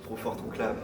Trop fort ton clap.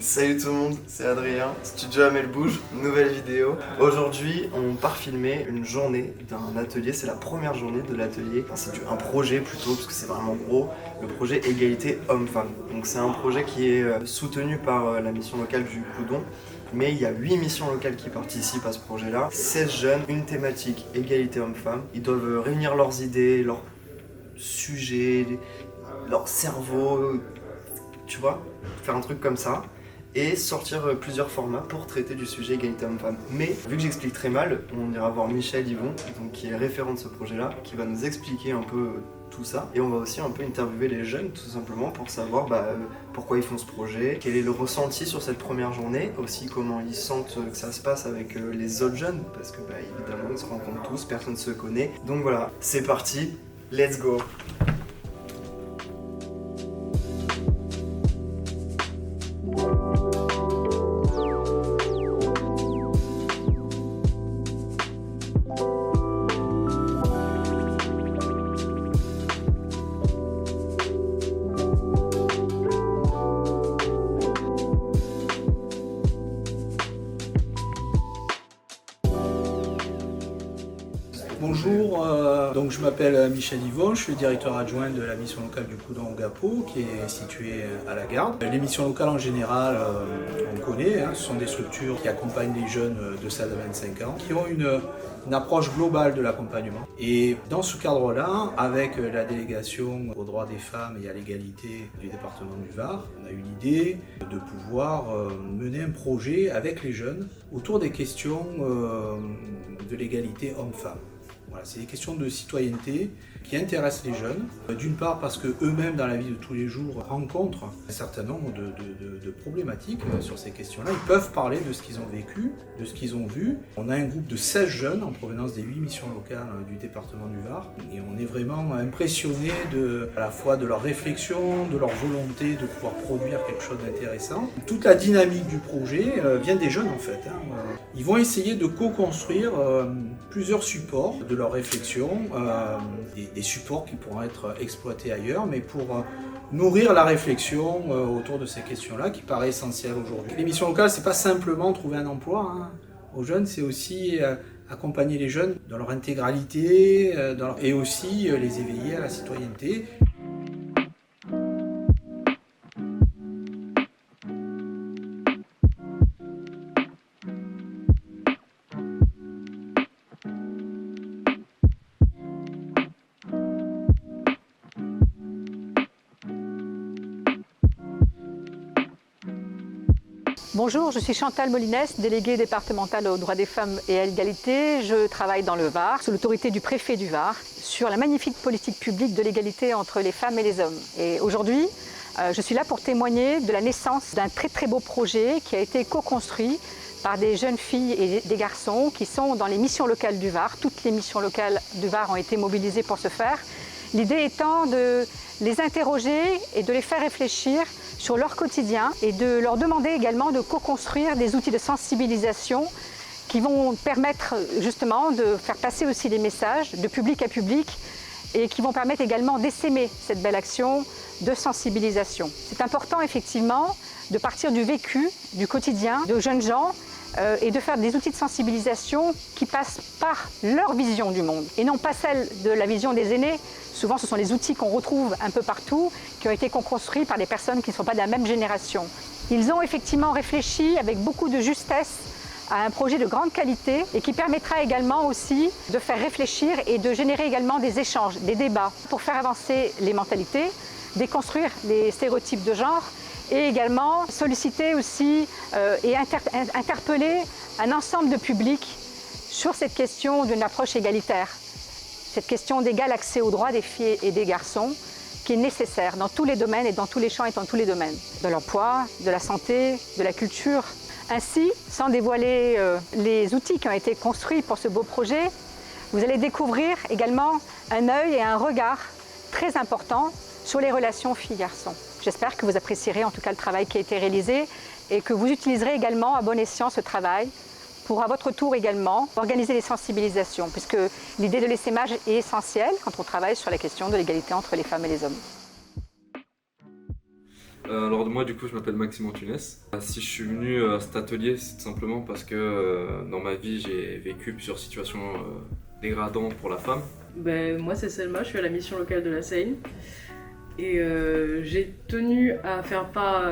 Salut tout le monde, c'est Adrien, Studio Amel Bouge, nouvelle vidéo. Aujourd'hui, on part filmer une journée d'un atelier, c'est la première journée de l'atelier. Enfin, c'est un projet plutôt, parce que c'est vraiment gros, le projet Égalité Homme-Femme. Donc c'est un projet qui est soutenu par la mission locale du Coudon. Mais il y a 8 missions locales qui participent à ce projet-là. 16 jeunes, une thématique, égalité homme-femme. Ils doivent réunir leurs idées, leurs sujets, leur cerveau, tu vois, faire un truc comme ça et sortir plusieurs formats pour traiter du sujet égalité homme-femme. Mais vu que j'explique très mal, on ira voir Michel Yvon, donc, qui est référent de ce projet-là, qui va nous expliquer un peu tout ça. Et on va aussi un peu interviewer les jeunes tout simplement pour savoir pourquoi ils font ce projet, quel est le ressenti sur cette première journée, aussi comment ils sentent que ça se passe avec les autres jeunes, parce que évidemment ils se rencontrent tous, personne ne se connaît. Donc voilà, c'est parti, let's go! Bonjour, donc je m'appelle Michel Yvon, je suis directeur adjoint de la mission locale du Coudon au Gapot qui est située à la Garde. Les missions locales en général, on connaît, ce sont des structures qui accompagnent les jeunes de 16 à 25 ans, qui ont une approche globale de l'accompagnement. Et dans ce cadre-là, avec la délégation aux droits des femmes et à l'égalité du département du Var, on a eu l'idée de pouvoir mener un projet avec les jeunes autour des questions de l'égalité homme-femme. Voilà, c'est des questions de citoyenneté qui intéressent les jeunes, d'une part parce qu'eux-mêmes dans la vie de tous les jours rencontrent un certain nombre de problématiques sur ces questions-là. Ils peuvent parler de ce qu'ils ont vécu, de ce qu'ils ont vu. On a un groupe de 16 jeunes en provenance des 8 missions locales du département du Var et on est vraiment impressionné à la fois de leur réflexion, de leur volonté de pouvoir produire quelque chose d'intéressant. Toute la dynamique du projet vient des jeunes en fait. Ils vont essayer de co-construire plusieurs supports de leur réflexion, des supports qui pourront être exploités ailleurs, mais pour nourrir la réflexion autour de ces questions-là qui paraît essentielle aujourd'hui. Les missions locales, c'est pas simplement trouver un emploi aux jeunes, c'est aussi accompagner les jeunes dans leur intégralité et aussi les éveiller à la citoyenneté. Bonjour, je suis Chantal Molinès, déléguée départementale aux droits des femmes et à l'égalité. Je travaille dans le Var, sous l'autorité du préfet du Var, sur la magnifique politique publique de l'égalité entre les femmes et les hommes. Et aujourd'hui, je suis là pour témoigner de la naissance d'un très beau projet qui a été co-construit par des jeunes filles et des garçons qui sont dans les missions locales du Var. Toutes les missions locales du Var ont été mobilisées pour ce faire. L'idée étant de les interroger et de les faire réfléchir sur leur quotidien et de leur demander également de co-construire des outils de sensibilisation qui vont permettre justement de faire passer aussi des messages de public à public et qui vont permettre également d'essaimer cette belle action de sensibilisation. C'est important effectivement de partir du vécu, du quotidien de jeunes gens et de faire des outils de sensibilisation qui passent par leur vision du monde et non pas celle de la vision des aînés. Souvent, ce sont les outils qu'on retrouve un peu partout, qui ont été construits par des personnes qui ne sont pas de la même génération. Ils ont effectivement réfléchi avec beaucoup de justesse à un projet de grande qualité et qui permettra également aussi de faire réfléchir et de générer également des échanges, des débats pour faire avancer les mentalités, déconstruire les stéréotypes de genre et également solliciter aussi et interpeller un ensemble de publics sur cette question d'une approche égalitaire. Cette question d'égal accès aux droits des filles et des garçons qui est nécessaire dans tous les domaines et dans tous les champs et dans tous les domaines. De l'emploi, de la santé, de la culture. Ainsi, sans dévoiler les outils qui ont été construits pour ce beau projet, vous allez découvrir également un œil et un regard très important sur les relations filles-garçons. J'espère que vous apprécierez en tout cas le travail qui a été réalisé et que vous utiliserez également à bon escient ce travail pour à votre tour également organiser des sensibilisations, puisque l'idée de l'essaimage est essentielle quand on travaille sur la question de l'égalité entre les femmes et les hommes. Alors moi du coup je m'appelle Maxime Antunes. Si je suis venu à cet atelier c'est tout simplement parce que dans ma vie j'ai vécu plusieurs situations dégradantes pour la femme. Moi c'est Selma, je suis à la mission locale de la Seine et j'ai tenu à faire part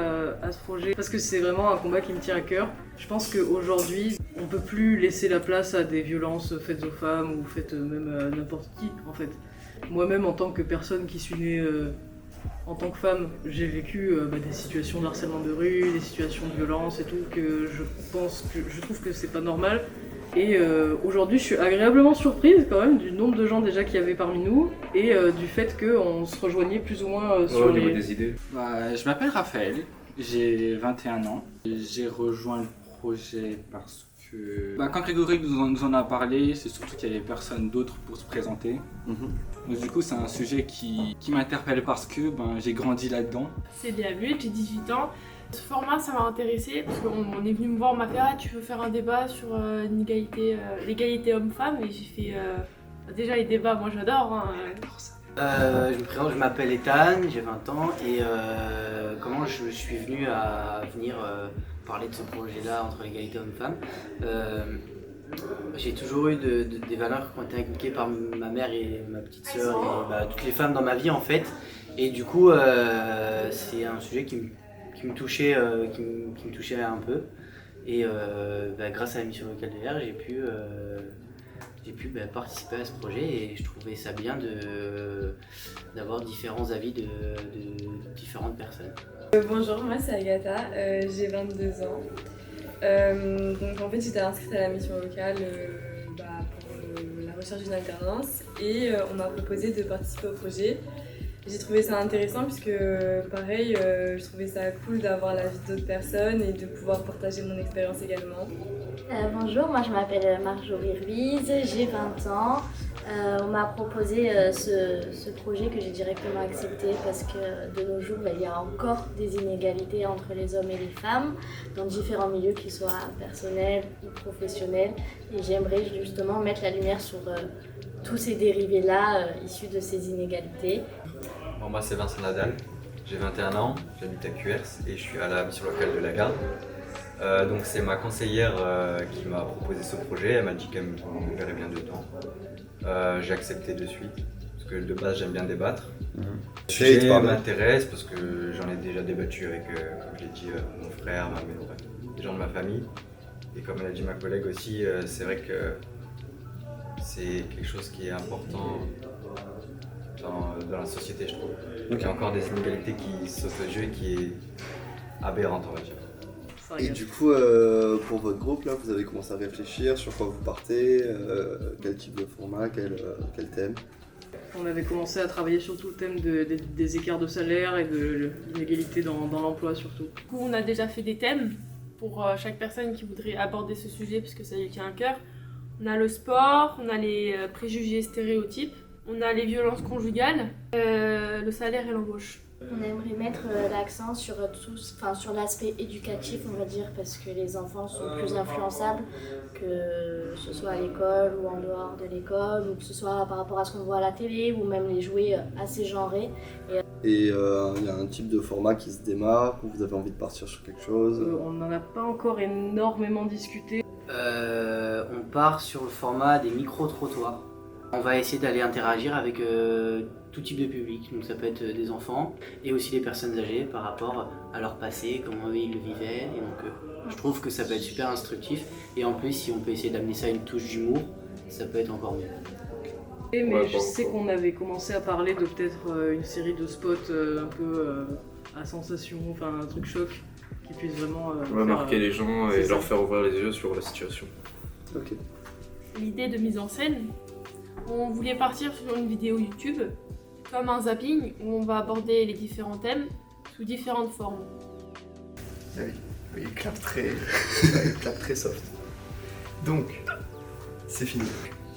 à ce projet parce que c'est vraiment un combat qui me tient à cœur. Je pense qu'aujourd'hui on peut plus laisser la place à des violences faites aux femmes ou faites même à n'importe qui en fait. Moi-même en tant que personne qui suis née en tant que femme, j'ai vécu des situations de harcèlement de rue, des situations de violence et tout, que je trouve que c'est pas normal. Et aujourd'hui, je suis agréablement surprise quand même du nombre de gens déjà qu'il y avait parmi nous et du fait qu'on se rejoignait plus ou moins sur Au niveau des idées. Je m'appelle Raphaël, j'ai 21 ans. J'ai rejoint le projet parce que quand Grégory nous en a parlé, c'est surtout qu'il y avait personne d'autre pour se présenter. Donc du coup c'est un sujet qui m'interpelle parce que j'ai grandi là-dedans. C'est bienvenu, j'ai 18 ans. Ce format ça m'a intéressé parce qu'on est venu me voir, on m'a fait « Ah, tu veux faire un débat sur l'égalité homme-femme » et j'ai fait déjà les débats, moi j'adore. Je me présente, je m'appelle Ethan, j'ai 20 ans et comment je suis venu à venir parler de ce projet-là entre l'égalité homme-femme. J'ai toujours eu des valeurs qui ont été inculquées par ma mère et ma petite sœur et toutes les femmes dans ma vie en fait. Et du coup c'est un sujet qui me touchait un peu. Et grâce à la mission locale de l'air, j'ai pu participer à ce projet et je trouvais ça bien d'avoir différents avis de différentes personnes. Bonjour, moi c'est Agatha, j'ai 22 ans. Donc en fait j'étais inscrite à la mission locale pour la recherche d'une alternance et on m'a proposé de participer au projet. J'ai trouvé ça intéressant puisque pareil, je trouvais ça cool d'avoir l'avis d'autres personnes et de pouvoir partager mon expérience également. Bonjour, moi je m'appelle Marjorie Ruiz, j'ai 20 ans. On m'a proposé ce projet que j'ai directement accepté parce que de nos jours il y a encore des inégalités entre les hommes et les femmes dans différents milieux, qu'ils soient personnels ou professionnels, et j'aimerais justement mettre la lumière sur tous ces dérivés-là issus de ces inégalités. Bon, moi c'est Vincent Nadal, j'ai 21 ans, j'habite à Cuers et je suis à la mission locale de la Garde. Donc c'est ma conseillère qui m'a proposé ce projet, elle m'a dit qu'elle me verrait bien dedans. J'ai accepté de suite, parce que de base j'aime bien débattre. Le sujet m'intéresse parce que j'en ai déjà débattu avec, comme je l'ai dit, mon frère, ma mère, des gens de ma famille. Et comme elle a dit ma collègue aussi, c'est vrai que c'est quelque chose qui est important dans la société, je trouve. Il y a encore des inégalités qui sautent au jeu et qui est aberrante, on va dire. Et du coup, pour votre groupe, là, vous avez commencé à réfléchir sur quoi vous partez, quel type de format, quel thème? On avait commencé à travailler sur tout le thème des écarts de salaire et de l'inégalité dans l'emploi surtout. Du coup on a déjà fait des thèmes pour chaque personne qui voudrait aborder ce sujet parce que ça lui tient à cœur. On a le sport, on a les préjugés et stéréotypes, on a les violences conjugales, le salaire et l'embauche. On aimerait mettre l'accent sur l'aspect éducatif, on va dire, parce que les enfants sont plus influençables, que ce soit à l'école ou en dehors de l'école, ou que ce soit par rapport à ce qu'on voit à la télé, ou même les jouets assez genrés. Et il y a un type de format qui se démarque, ou vous avez envie de partir sur quelque chose? On n'en a pas encore énormément discuté. On part sur le format des micro-trottoirs. On va essayer d'aller interagir avec tout type de public, donc ça peut être des enfants et aussi des personnes âgées par rapport à leur passé, comment eux ils le vivaient, et donc je trouve que ça peut être super instructif, et en plus si on peut essayer d'amener ça à une touche d'humour, ça peut être encore mieux. Mais je sais qu'on avait commencé à parler de peut-être une série de spots un peu à sensation, enfin un truc choc qui puisse vraiment marquer les gens et leur faire ouvrir les yeux sur la situation. Ok. L'idée de mise en scène, on voulait partir sur une vidéo YouTube comme un zapping où on va aborder les différents thèmes sous différentes formes. Oui, il clap très soft. Donc, c'est fini.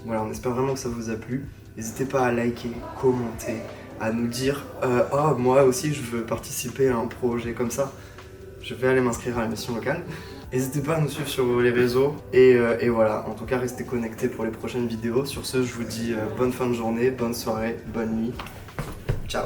Voilà, on espère vraiment que ça vous a plu. N'hésitez pas à liker, commenter, à nous dire oh, moi aussi je veux participer à un projet comme ça. Je vais aller m'inscrire à la mission locale. N'hésitez pas à nous suivre sur les réseaux et voilà, en tout cas restez connectés pour les prochaines vidéos. Sur ce, je vous dis bonne fin de journée, bonne soirée, bonne nuit. Ciao.